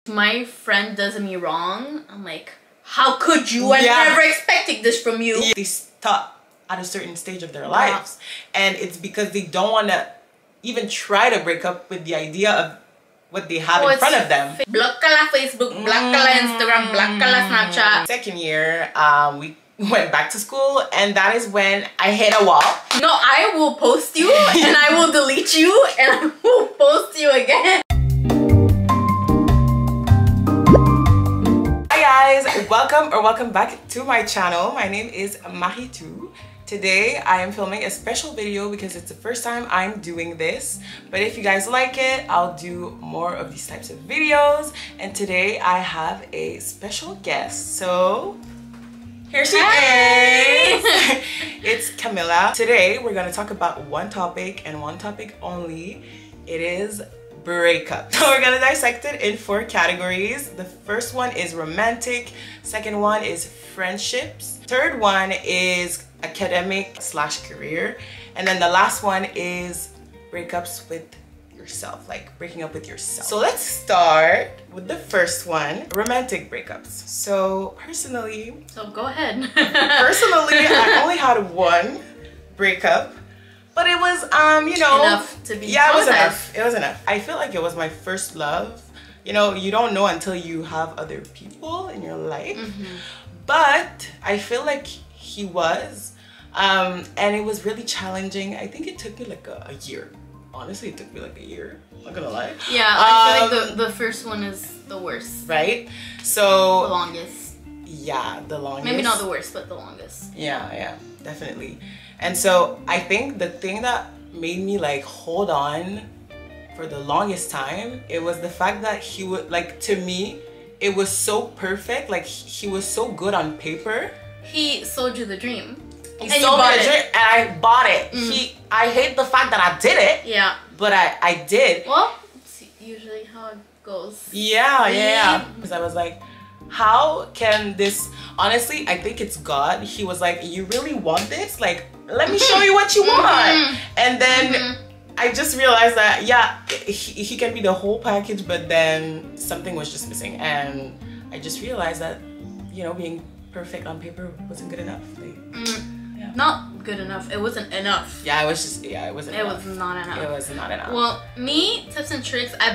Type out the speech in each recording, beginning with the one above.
My friend does me wrong, I'm like, how could you? I'm never expecting this from you. They stop at a certain stage of their lives, and it's because they don't want to even try to break up with the idea of what they have in front of them. Block kala Facebook, block kala Instagram, block kala Snapchat. Second year, we went back to school, and that is when I hit a wall. No, I will post you and I will delete you and I will post you again. Hi guys, welcome back to my channel. My name is Mariétou. Today I am filming a special video because it's the first time I'm doing this, but if you guys like it, I'll do more of these types of videos. And today I have a special guest, so here she is. It's Camilla. Today we're going to talk about one topic and one topic only. It is breakup. So we're gonna dissect it in 4 categories. The first one is romantic, second one is friendships, third one is academic/career, and then the last one is breakups with yourself, like breaking up with yourself. So let's start with the first one, romantic breakups. So personally, go ahead. Personally, I only had one breakup. But it was, you know, enough to be. Yeah, it was enough. It was enough. I feel like it was my first love. You know, you don't know until you have other people in your life. But I feel like he was, and it was really challenging. I think it took me like a year. Honestly, it took me like a year. I'm not gonna lie. Yeah, I feel like the first one is the worst. Right? So. The longest. Yeah, the longest. Maybe not the worst, but the longest. Yeah, definitely. And so I think the thing that made me like hold on for the longest time, it was the fact that he would, like, to me, it was so perfect. Like, he was so good on paper. He sold you the dream. He sold me the dream and I bought it. I hate the fact that I did it. Yeah. But I did. Well, it's usually how it goes. Yeah. Because I was like, how can this, honestly, I think it's God. He was like, you really want this? Like, let me show you what you want. And then I just realized that, yeah, he can be the whole package, but then something was just missing. And I just realized that, you know, being perfect on paper wasn't good enough. Like, yeah. Not good enough. It wasn't enough. Yeah, it was just, yeah, it wasn't enough. It was not enough. It was not enough. Well, me, tips and tricks, I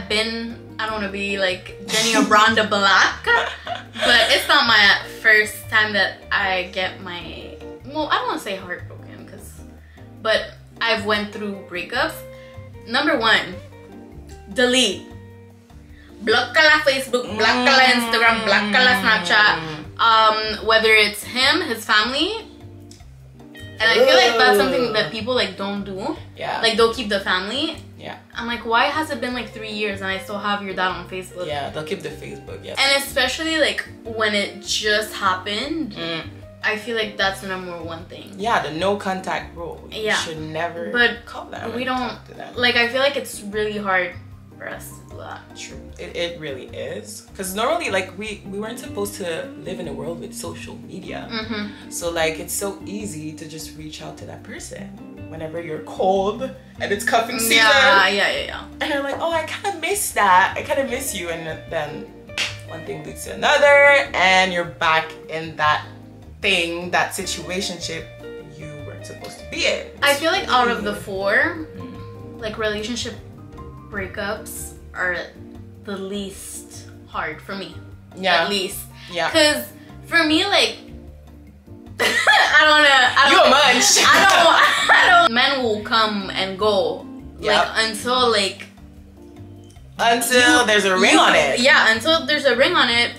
don't want to be like Jenny or Branda Black, but it's not my first time that I get my, well, I don't want to say heartbroken, but I've went through breakups. Number 1, delete. Block kala Facebook, block kala Instagram, block kala Snapchat. Whether it's him, his family, and I feel like that's something that people like don't do. Yeah. Like they'll keep the family. Yeah. I'm like, why has it been like 3 years and I still have your dad on Facebook? Yeah, they'll keep the Facebook, yes. And especially like when it just happened, I feel like that's the number 1 thing. Yeah, the no contact rule. You should never call them. We don't, talk to them. Like, I feel like it's really hard for us to do that. True. It really is. Because normally, like, we weren't supposed to live in a world with social media. So, like, it's so easy to just reach out to that person whenever you're cold and it's cuffing season. Yeah. And you're like, oh, I kind of miss that. I kind of miss you. And then one thing leads to another and you're back in that thing, that situationship you weren't supposed to be in. I feel like out of the 4, like, relationship breakups are the least hard for me. Yeah. At least. Yeah. Because for me, like, I don't men will come and go. Like, until there's a ring on it. Yeah, until there's a ring on it,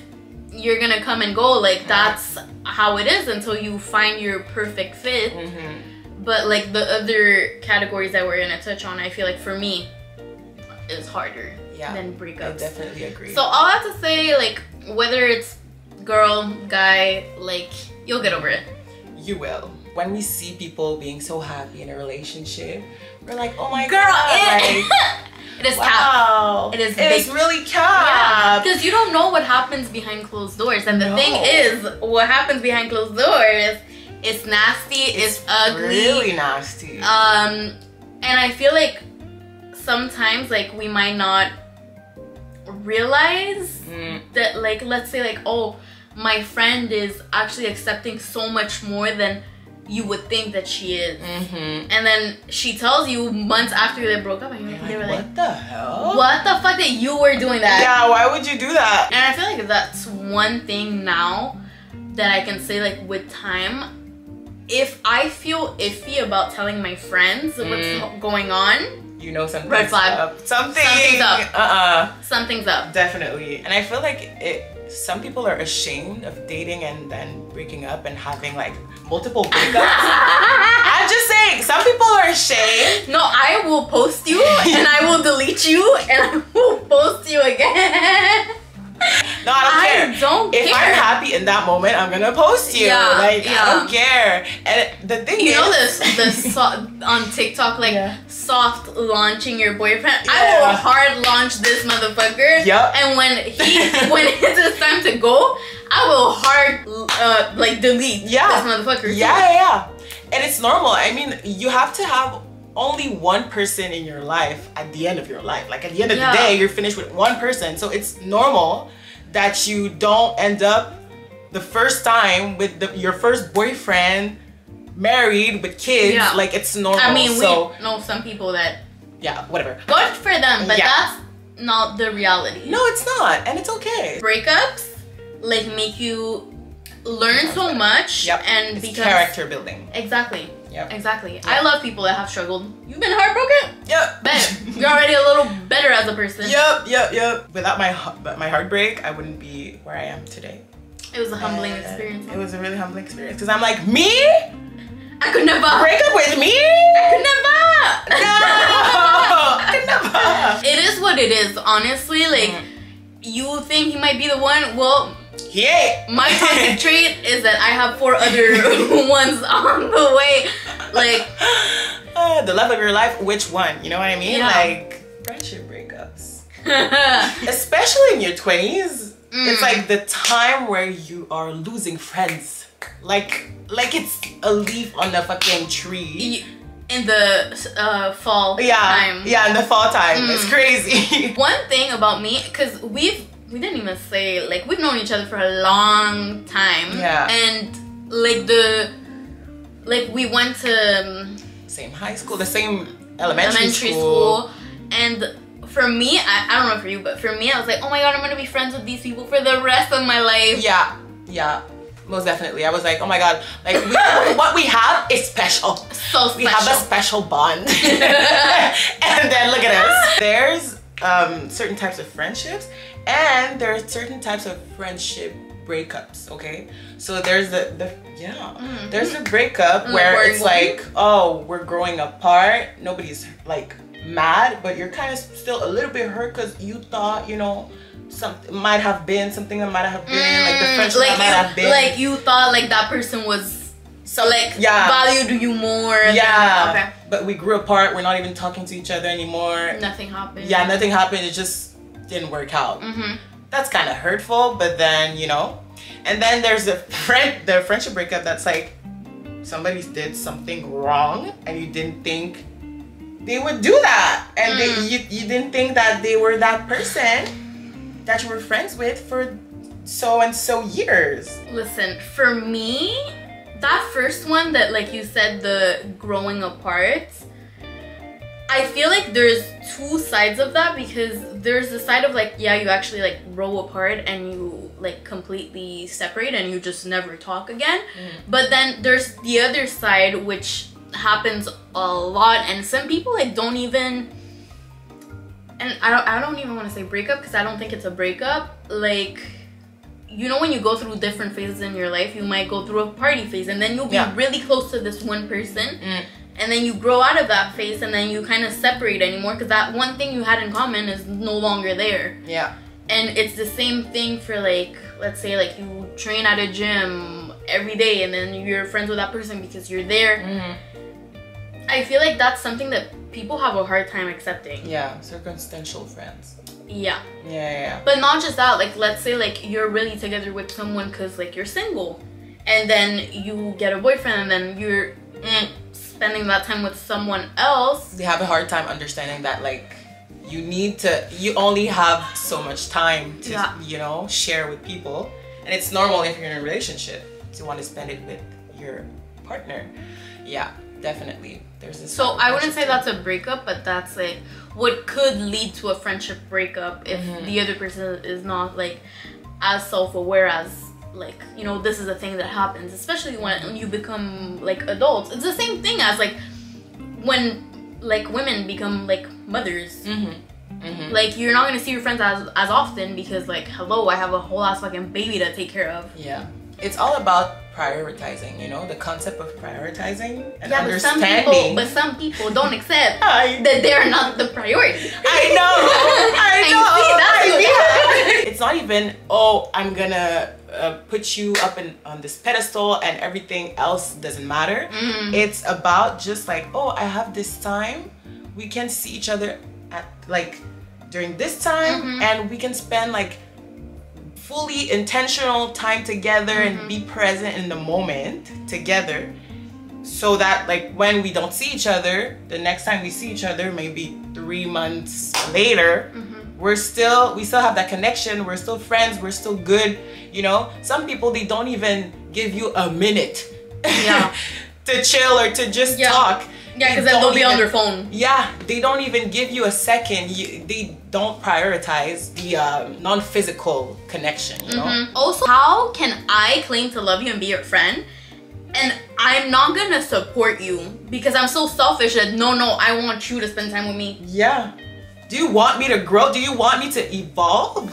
you're gonna come and go. Like, that's how it is until you find your perfect fit. But like the other categories that we're gonna touch on, I feel like for me is harder than breakups. I definitely agree. So all I have to say, like, whether it's girl, guy, like, you'll get over it. You will. When we see people being so happy in a relationship, we're like, oh my girl, God, it is cap. It is really cap. Because you don't know what happens behind closed doors. And the thing is, what happens behind closed doors is nasty, it's ugly. Really nasty. And I feel like sometimes, like, we might not realize that, like, let's say like, oh, my friend is actually accepting so much more than you would think that she is. And then she tells you months after they broke up, and they were like, what the hell? What the fuck that you were doing that? Yeah, why would you do that? And I feel like that's one thing now that I can say, like, with time, if I feel iffy about telling my friends what's going on, you know something's red flag. up. Something's up. Something's up. Definitely. And I feel like some people are ashamed of dating and then breaking up and having like multiple breakups. I'm just saying, some people are ashamed. No, I will post you and I will delete you and I will post you again. No, I don't care. If I'm happy in that moment, I'm gonna post you. I don't care. And the thing is, you know this on TikTok, like soft launching your boyfriend. I will hard launch this motherfucker. And when it's time to go, I will hard like delete this motherfucker. And it's normal. I mean, you have to have only one person in your life at the end of your life. Like at the end of the day, you're finished with one person. So it's normal that you don't end up the first time with your first boyfriend, married with kids. Like it's normal. I mean, we know some people that whatever. Good for them, but that's not the reality. No, it's not, and it's okay. Breakups like make you learn so much, and it's character building. Exactly. Exactly. I love people that have struggled. You've been heartbroken? Bet. You're already a little better as a person. Without my heartbreak, I wouldn't be where I am today. It was a humbling experience. It was a really humbling experience because I'm like, me? I could never. Break up with me? I could never. No, I could never. It is what it is, honestly. Like, you think he might be the one? Well, my toxic trait is that I have 4 other ones on the way. Like, the love of your life, which one? You know what I mean? Like, friendship breakups. Especially in your 20s, it's like the time where you are losing friends. Like it's a leaf on the fucking tree. In the fall time. Yeah, in the fall time. It's crazy. One thing about me, because we didn't even say, like, we've known each other for a long time. And like we went to same high school, the same elementary school. And for me, I don't know for you, but for me, I was like, oh my god, I'm gonna be friends with these people for the rest of my life. Most definitely. I was like, oh my god, like what we have is special. So special. We have a special bond. And then look at us. There's certain types of friendships, and there are certain types of friendship breakups. Okay, so there's there's a breakup where it's like, oh, we're growing apart. Nobody's like mad, but you're kind of still a little bit hurt because you thought, you know, something might have been like the friendship might have been, like you thought like that person was valued you more. Okay. But we grew apart. We're not even talking to each other anymore. Nothing happened. Nothing happened. It just didn't work out. That's kind of hurtful. But then, you know, and then there's the friendship breakup that's like somebody did something wrong and you didn't think they would do that, and you didn't think that they were that person that you were friends with for so and so years. Listen, for me, that first one that, like you said, the growing apart, I feel like there's 2 sides of that, because there's the side of like, you actually like grow apart and you like completely separate and you just never talk again. But then there's the other side, which happens a lot, and some people like don't even, and I don't even want to say breakup, because I don't think it's a breakup. Like, you know, when you go through different phases in your life, you might go through a party phase, and then you'll be really close to this one person, and then you grow out of that phase, and then you kind of separate anymore, because that one thing you had in common is no longer there. And it's the same thing for, like, let's say like you train at a gym every day, and then you're friends with that person because you're there. I feel like that's something that people have a hard time accepting. Circumstantial friends. But not just that, like, let's say like you're really together with someone because like you're single, and then you get a boyfriend, and then you're spending that time with someone else. They have a hard time understanding that, like, you only have so much time to, you know, share with people. And it's normal if you're in a relationship to want to spend it with your partner. Yeah, definitely. There's this. So I wouldn't say that's a breakup, but that's like what could lead to a friendship breakup if the other person is not like as self-aware as, like, you know, this is a thing that happens, especially when you become like adults. It's the same thing as like when like women become like mothers. Like, you're not gonna see your friends as often because, like, hello, I have a whole ass fucking baby to take care of. Yeah, it's all about prioritizing, you know, the concept of prioritizing and understanding. But some people don't accept that they're not the priority. I know. It's not even, oh, I'm gonna put you up on this pedestal and everything else doesn't matter. It's about just like, oh, I have this time, we can see each other at like during this time, and we can spend like fully intentional time together and be present in the moment together, so that like when we don't see each other, the next time we see each other, maybe 3 months later, we still have that connection, we're still friends, we're still good, you know. Some people, they don't even give you a minute to chill or to just talk. Yeah, because then they'll be on their phone. Yeah, they don't even give you a second. They don't prioritize the non-physical connection, you know? Also, how can I claim to love you and be your friend, and I'm not gonna support you because I'm so selfish that no, I want you to spend time with me? Yeah. Do you want me to grow? Do you want me to evolve?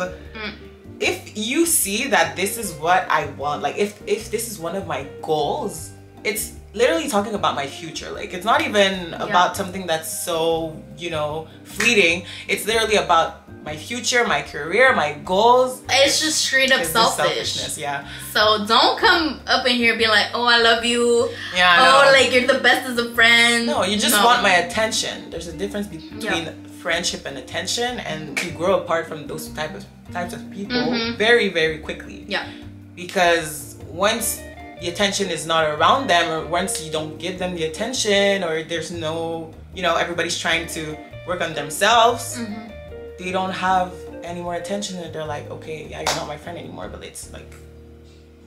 If you see that this is what I want, like if this is one of my goals, it's literally talking about my future. Like, it's not even about something that's so, you know, fleeting. It's literally about my future, my career, my goals. It's just straight up selfishness. Yeah. So don't come up in here being like, oh, I love you. Yeah. Oh, like you're the best as a friend. No, you just want my attention. There's a difference between friendship and attention, and you grow apart from those types of people very, very quickly. Yeah. Because once the attention is not around them, or once you don't give them the attention, or there's no, you know, everybody's trying to work on themselves, they don't have any more attention, and they're like, okay, yeah, you're not my friend anymore. But it's like,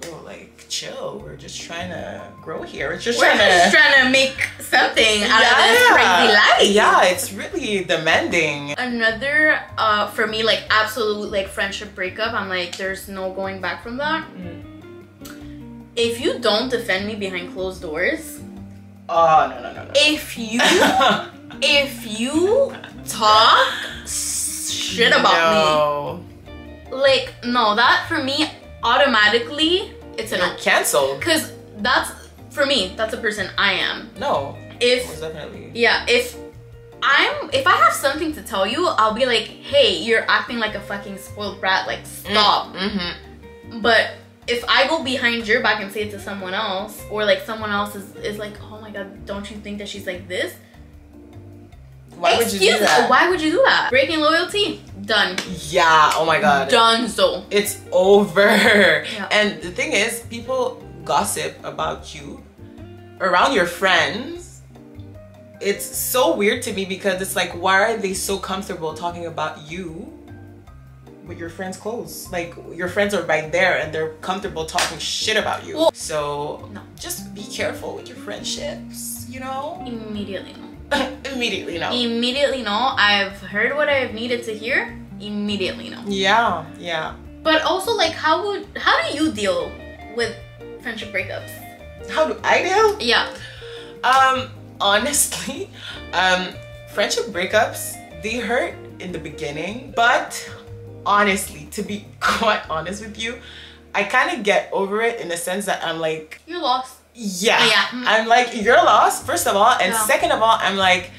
bro, like, chill, we're just trying to grow here. We're just trying to make something out of this crazy life. Yeah, it's really demanding. Another for me, like, absolute like friendship breakup, I'm like, there's no going back from that. If you don't defend me behind closed doors, oh no. If you talk shit about me, like, no, that for me automatically it's a no. Cancelled. Cause that's, for me, that's a person I am. No. If definitely. Yeah, if I have something to tell you, I'll be like, hey, you're acting like a fucking spoiled brat, like, stop. But if I go behind your back and say it to someone else, or like someone else is like, oh my god, don't you think that she's like this? Why would you do that? Why would you do that? Breaking loyalty, done. Yeah, oh my god. Done so. It's over. Yeah. And the thing is, people gossip about you around your friends. It's so weird to me because it's like, why are they so comfortable talking about you with your friends close? Like, your friends are right there and they're comfortable talking shit about you. Well, so just be careful with your friendships, you know? Immediately no. Immediately no. Immediately no. I've heard what I've needed to hear. Immediately no. Yeah. But also, like, how do you deal with friendship breakups? How do I deal? Yeah. Honestly, friendship breakups, they hurt in the beginning, but honestly, to be quite honest with you, I kind of get over it in the sense that I'm like, you're lost. Yeah. I'm like, you're lost, first of all, and second of all, I'm like,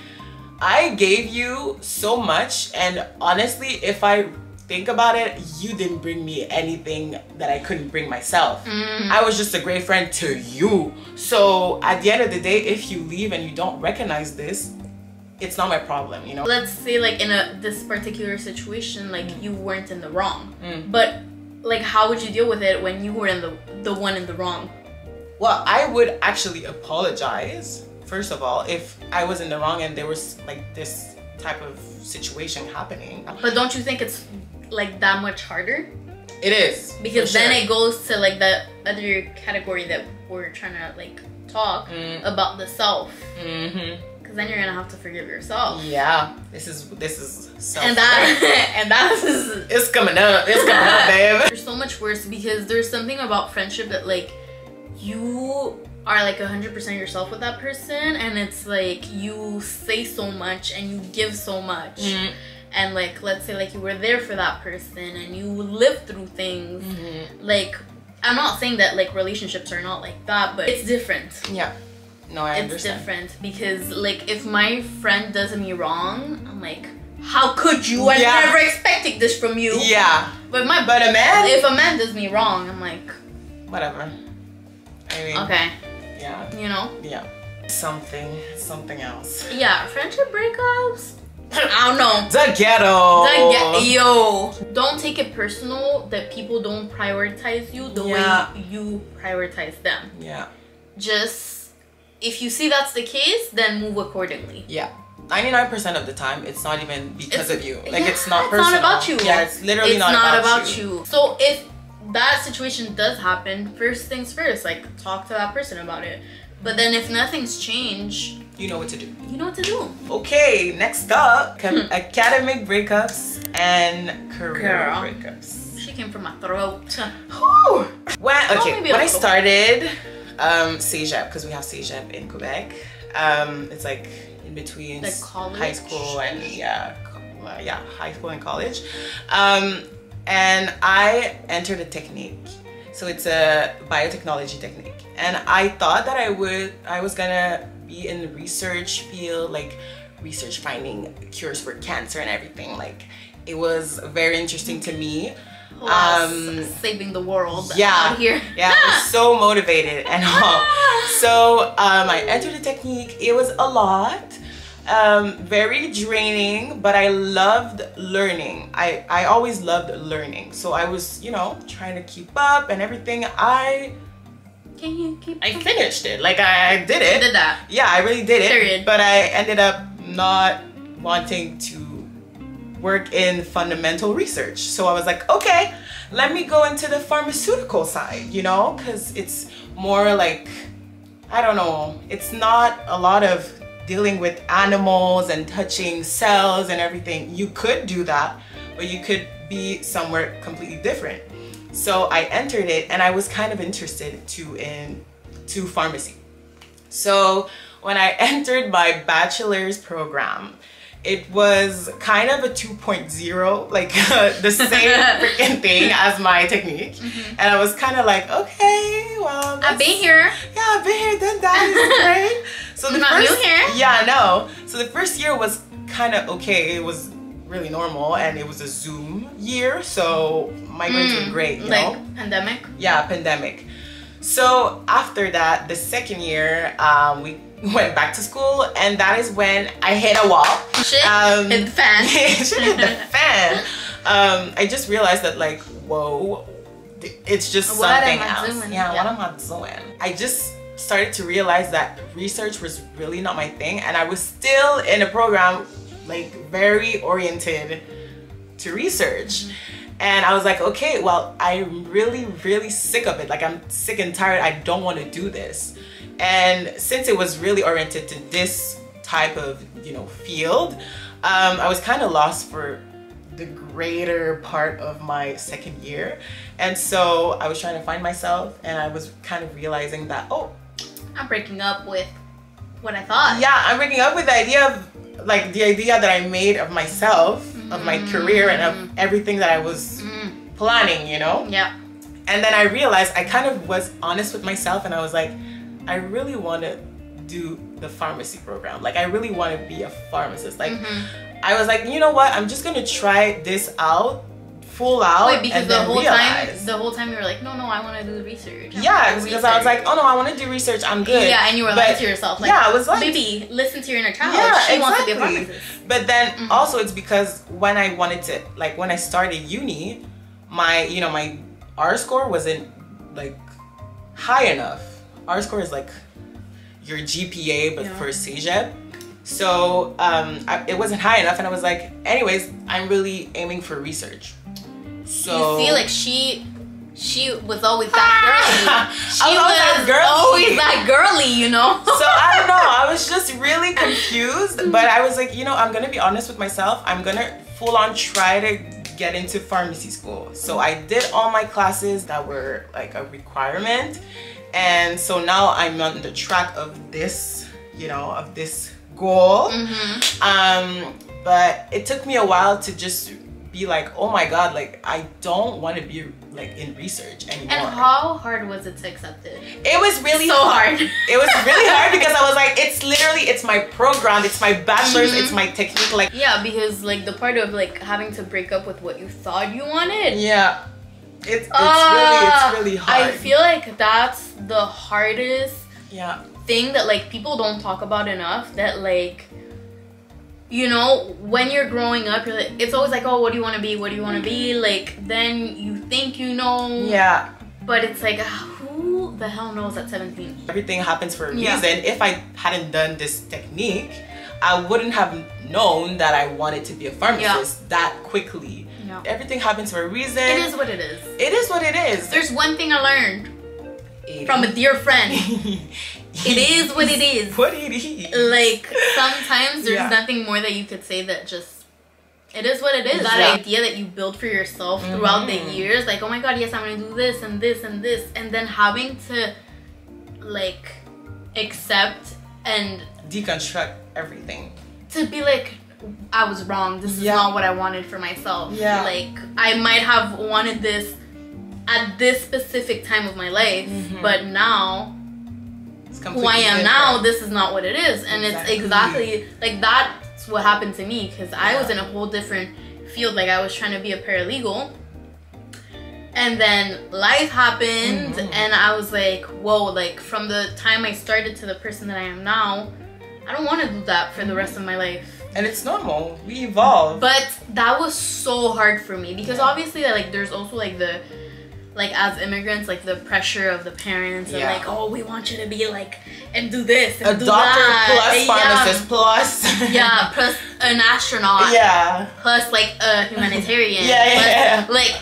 I gave you so much, and honestly, if I think about it, you didn't bring me anything that I couldn't bring myself. I was just a great friend to you. So at the end of the day, if you leave and you don't recognize this, it's not my problem, you know? Let's say, like, in this particular situation, like, you weren't in the wrong. But, like, how would you deal with it when you were in the one in the wrong? Well, I would actually apologize, first of all, if I was in the wrong and there was, like, this type of situation happening. But don't you think it's like that much harder? It is. Because then it goes to like the other category that we're trying to like talk about the self. Because then you're gonna have to forgive yourself. Yeah, this is self. And that is it's coming up. It's coming up, babe. There's so much worse because there's something about friendship that like you are like 100% yourself with that person, and it's like you say so much and you give so much. And like, let's say like you were there for that person and you lived through things. Like, I'm not saying that like relationships are not like that, but it's different. Yeah. No, I understand. It's different because like if my friend does me wrong, I'm like, how could you? I never expected this from you. Yeah. But a man? If a man does me wrong, I'm like, whatever. I mean, okay. Yeah. You know? Yeah. Something else. Yeah, friendship breakups. I don't know. The ghetto. Yo, don't take it personal that people don't prioritize you the way you prioritize them. Yeah. Just, if you see that's the case, then move accordingly. Yeah. 99% of the time, it's not even because of you. Like, it's not personal. It's not about you. Yeah, it's literally not about you. So if that situation does happen, first things first, like talk to that person about it. But then if nothing's changed, you know what to do. You know what to do. Okay, next up, academic breakups and career breakups. She came from my throat. When I started CEGEP, because we have CEGEP in Quebec, it's like in between like high school and high school and college, and I entered a technique. So it's a biotechnology technique, and I thought that I was gonna be in the research field, like research finding cures for cancer and everything. Like, it was very interesting to me. Saving the world out here. Yeah, I was so motivated and all. So I entered the technique. It was a lot. Very draining, but I loved learning. I always loved learning. So I was, you know, trying to keep up and everything. I finished it. Like, I did it. You did that. Yeah, I really did it. Period. But I ended up not wanting to work in fundamental research. So I was like, okay, let me go into the pharmaceutical side, you know, because it's more like, I don't know, it's not a lot of dealing with animals and touching cells and everything. You could do that, but you could be somewhere completely different. So I entered it, and I was kind of interested to pharmacy. So when I entered my bachelor's program, it was kind of a 2.0, like the same freaking thing as my technique. And I was kind of like, okay, well, I've been here. Yeah, I've been here, done that, is great. So the not new here. Yeah, no. So the first year was kind of okay. It was really normal, and it was a Zoom year, so my grades were great, you know? Pandemic? Yeah, pandemic. So after that, the second year, we went back to school, and that is when I hit a wall. Shit hit the fan. Shit hit the fan. I just realized that, like, whoa, it's just something else. Yeah, what am I doing? I just started to realize that research was really not my thing, and I was still in a program like very oriented to research. And I was like, okay, well, I'm really sick of it. Like, I'm sick and tired. I don't want to do this. And since it was really oriented to this type of, you know, field, I was kind of lost for the greater part of my second year. And so I was trying to find myself, and I was kind of realizing that, oh, I'm breaking up with what I thought. Yeah, I'm breaking up with the idea of, like, the idea that I made of myself, of my career, and of everything that I was planning, you know? Yeah. And then I realized, I kind of was honest with myself, and I was like, I really want to do the pharmacy program. Like, I really want to be a pharmacist. Like, I was like, you know what? I'm just going to try this out, full out. Wait, because the whole time you were like, no, I want to do the research. Yeah, because I was like, oh no, I want to do research. I'm good. Yeah, and you were lying to yourself. Like, yeah, I was like, baby, listen to your inner child. Yeah, she wants to be a pharmacist. But then also it's because when I wanted to, like, when I started uni, my, you know, my R score wasn't like high enough. R score is like your GPA, but for CEGEP. So it wasn't high enough, and I was like, anyways, I'm really aiming for research. So you see, like she was always that girly. She was always that girly, you know? So I don't know, I was just really confused, but I was like, you know, I'm gonna be honest with myself. I'm gonna full on try to get into pharmacy school. So I did all my classes that were like a requirement. And so now I'm on the track of this, you know, of this goal. But it took me a while to just be like, oh my god, like I don't want to be like in research anymore. And how hard was it to accept it? It was really hard. It was really hard because I was like, it's my program, it's my bachelor's, it's my technique. Like, yeah, because like the part of like having to break up with what you thought you wanted. Yeah, it's really hard. I feel like that's the hardest thing that like people don't talk about enough. That like, you know, when you're growing up, you're like, it's always like, oh, what do you want to be? What do you want to be? Like, then you think you know. Yeah. But it's like, who the hell knows at 17? Everything happens for a reason. If I hadn't done this technique, I wouldn't have known that I wanted to be a pharmacist that quickly. Yeah. Everything happens for a reason. It is what it is. It is what it is. There's one thing I learned from a dear friend. It is what it is. What it is. Like, sometimes there's nothing more that you could say that just, it is what it is. That idea that you build for yourself throughout the years, like, oh my god, yes, I'm gonna do this and this and this, and then having to like accept and deconstruct everything. To be like, I was wrong, this is not what I wanted for myself. Yeah. Like, I might have wanted this at this specific time of my life, but now who I am now, this is not what it is. And it's exactly like that's what happened to me, because I was in a whole different field. Like, I was trying to be a paralegal, and then life happened, and I was like, whoa, like from the time I started to the person that I am now, I don't want to do that for the rest of my life. And it's normal, we evolve. But that was so hard for me, because obviously like there's also like the, like as immigrants, like the pressure of the parents and like, oh, we want you to be like, and do this and a do doctor that. plus pharmacist plus plus an astronaut plus like a humanitarian like,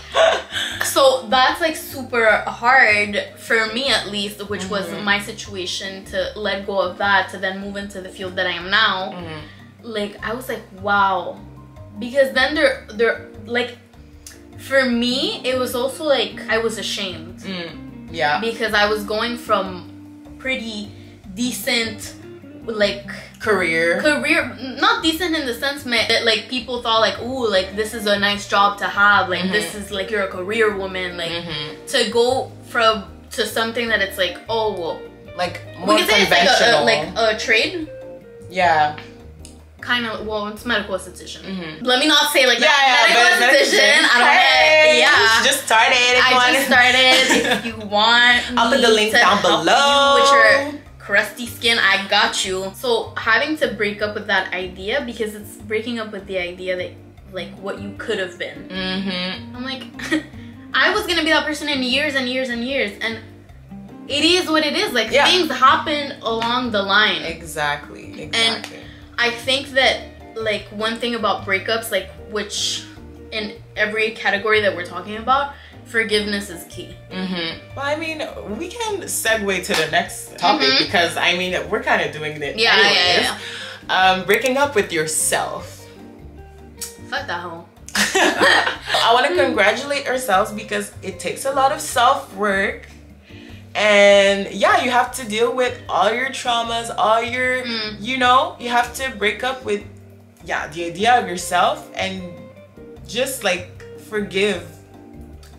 so that's like super hard for me, at least, which was my situation, to let go of that to then move into the field that I am now. Like, I was like, wow, because then they're like, for me, it was also like I was ashamed. Because I was going from pretty decent, like career, not decent in the sense that like people thought like, ooh, like this is a nice job to have, like this is like, you're a career woman, like to go to something that it's like, oh, well, like more conventional, it's like a trade. Kind of, well, it's medical esthetician. Let me not say like that. Medical esthetician. I don't just started. If you want, I'll put the link down below. With your crusty skin, I got you. So having to break up with that idea, because it's breaking up with the idea that like what you could have been. I'm like, I was gonna be that person in years and years and years, and it is what it is. Like things happen along the line. Exactly. And I think that like one thing about breakups, like which in every category that we're talking about, forgiveness is key. Well, I mean, we can segue to the next topic because I mean we're kind of doing it anyways. Breaking up with yourself. Fuck that hoe. I want to congratulate ourselves because it takes a lot of self-work. And yeah, you have to deal with all your traumas, all your, you know, you have to break up with, the idea of yourself and just like forgive.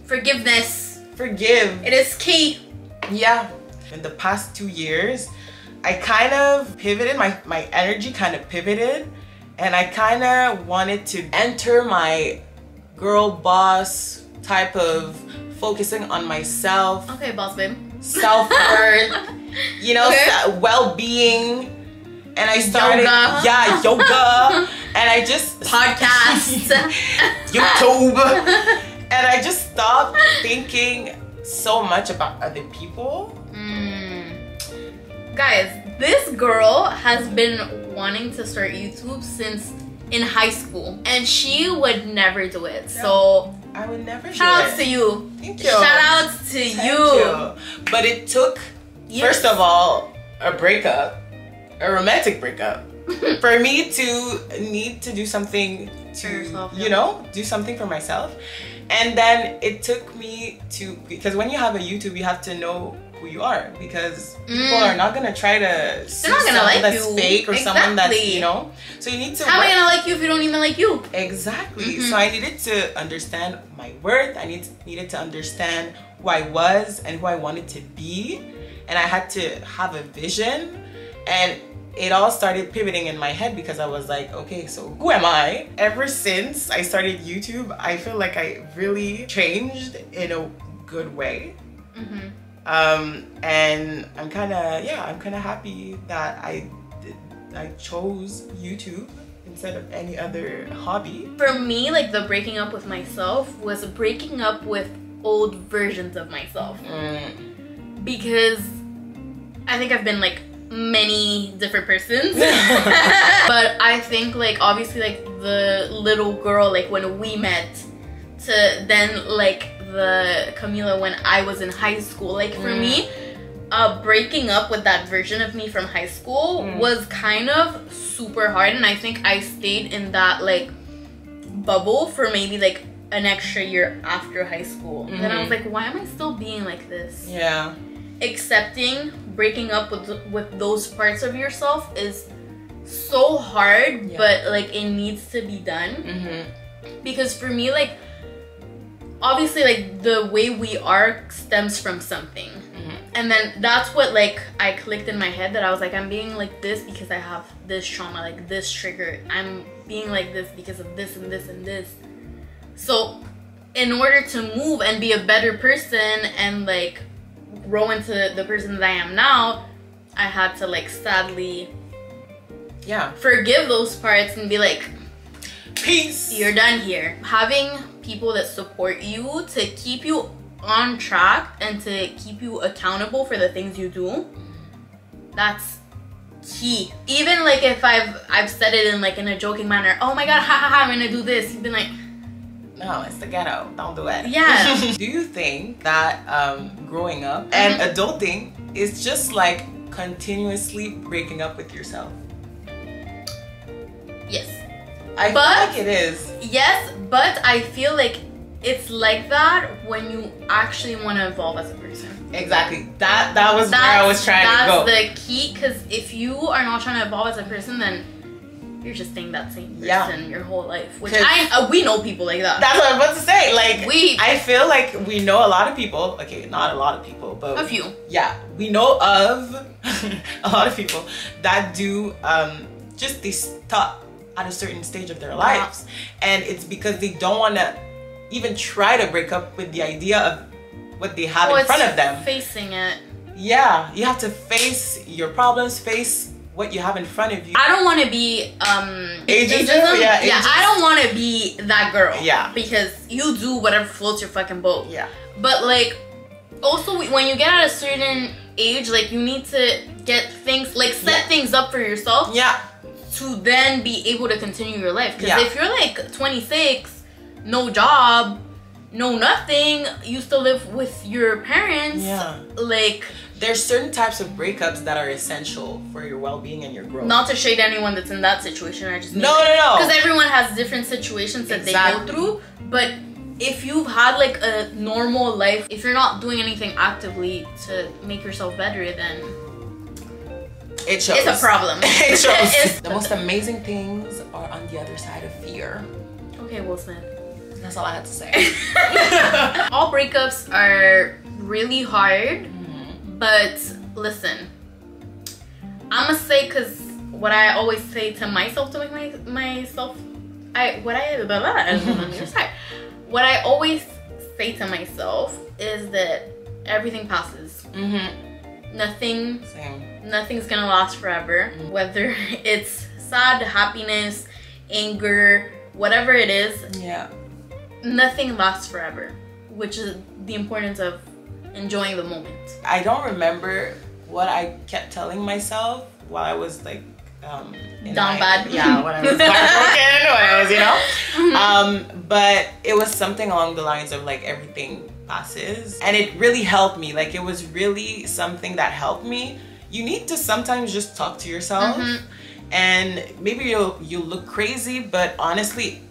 Forgiveness. Forgive. It is key. Yeah. In the past 2 years, I kind of pivoted, my energy kind of pivoted, and I kind of wanted to enter my girl boss type of focusing on myself. Okay, boss babe. Self-worth, you know, well-being, and I started yoga, and I just podcasts, YouTube, and I just stopped thinking so much about other people Guys, this girl has been wanting to start YouTube since in high school, and she would never do it. So I would never do it. shout outs to you. Thank you. Shout outs to Thank you. But it took, first of all, a breakup, a romantic breakup, for me to need to do something to, yourself, you know, do something for myself. And then it took me to, because when you have a YouTube, you have to know who you are, because people are not gonna try to see not gonna someone like that's you. fake or someone that's, Exactly. you know. So you need to. How am I gonna like you if you don't even like you? Exactly. So I needed to understand my worth. I needed to understand who I was and who I wanted to be, and I had to have a vision. And it all started pivoting in my head because I was like, okay, so who am I? Ever since I started YouTube, I feel like I really changed in a good way. And I'm kind of happy that I chose YouTube instead of any other hobby. For me, like, the breaking up with myself was breaking up with old versions of myself. Because I think I've been like many different persons. But I think, like, obviously, like, the little girl, like, when we met, to then, like, the Camila when I was in high school, like, for me, breaking up with that version of me from high school was kind of super hard. And I think I stayed in that, like, bubble for maybe like an extra year after high school. And then I was like, why am I still being like this? Yeah. Accepting breaking up with those parts of yourself is so hard, but like it needs to be done. Because for me, like, obviously, like, the way we are stems from something. And then that's what, like, I clicked in my head, that I was like, I'm being like this because I have this trauma, like this trigger. I'm being like this because of this and this and this. So in order to move and be a better person and, like, grow into the person that I am now, I had to, like, sadly forgive those parts and be like, peace, you're done here. Having people that support you to keep you on track and to keep you accountable for the things you do, that's key. Even, like, if I've said it in, like, in a joking manner, oh my god, ha ha ha, I'm gonna do this, you've been like, no, it's the ghetto, don't do it. Yeah. Do you think that growing up and adulting is just like continuously breaking up with yourself? Yes. I feel like it is. Yes, but I feel like it's like that when you actually want to evolve as a person. Exactly. That was where I was trying to go. That's the key, because if you are not trying to evolve as a person, then you're just staying that same person your whole life. Which we know people like that. That's what I'm about to say. Like, I feel like we know a lot of people. Okay, not a lot of people, but a few. Yeah, we know of a lot of people that do just they stop at a certain stage of their lives, and it's because they don't want to even try to break up with the idea of what they have in front of them. Facing it. Yeah, you have to face your problems, face what you have in front of you. I don't want to be ageism. Yeah, I don't want to be that girl. Yeah, because you do whatever floats your fucking boat. Yeah, but, like, also when you get at a certain age, like, you need to get things, like, set things up for yourself. Yeah. To then be able to continue your life. Because if you're, like, 26, no job, no nothing, you still live with your parents. Yeah. Like, there's certain types of breakups that are essential for your well-being and your growth. Not to shade anyone that's in that situation. I just no. Because everyone has different situations that they go through. But if you've had, like, a normal life, if you're not doing anything actively to make yourself better, then it shows. It's a problem. It shows. The most amazing things are on the other side of fear. Okay, Will Smith. That's all I had to say. All breakups are really hard, but listen, I'm gonna say, because what I always say to myself to make myself, what I always say to myself is that everything passes. Nothing's gonna last forever. Whether it's sad, happiness, anger, whatever it is, nothing lasts forever, which is the importance of enjoying the moment. I don't remember what I kept telling myself while I was like down bad. Yeah, when I was heartbroken, when I was, you know. But it was something along the lines of like everything passes, and it really helped me. Like it was really something that helped me. You need to sometimes just talk to yourself, and maybe you'll look crazy, but honestly,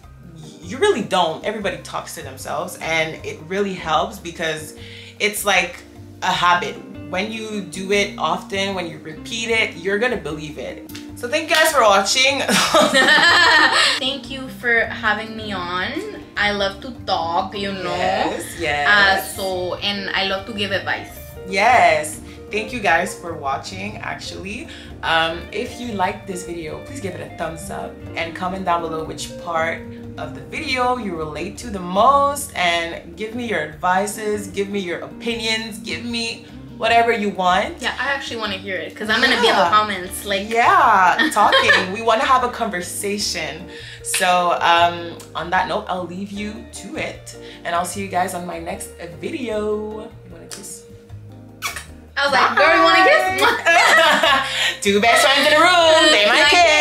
you really don't. Everybody talks to themselves, and it really helps because it's like a habit. When you do it often, when you repeat it, you're gonna believe it. So thank you guys for watching. Thank you for having me on. I love to talk, you know. Yes. And I love to give advice. Yes. Thank you guys for watching, actually. If you like this video, please give it a thumbs up and comment down below which part of the video you relate to the most, and give me your advices, give me your opinions, give me whatever you want. Yeah, I actually want to hear it because I'm gonna be in the comments, like talking. We want to have a conversation. So on that note, I'll leave you to it, and I'll see you guys on my next video. You want to kiss? I was like, girl, you want to kiss? Two best friends in the room. They might kiss.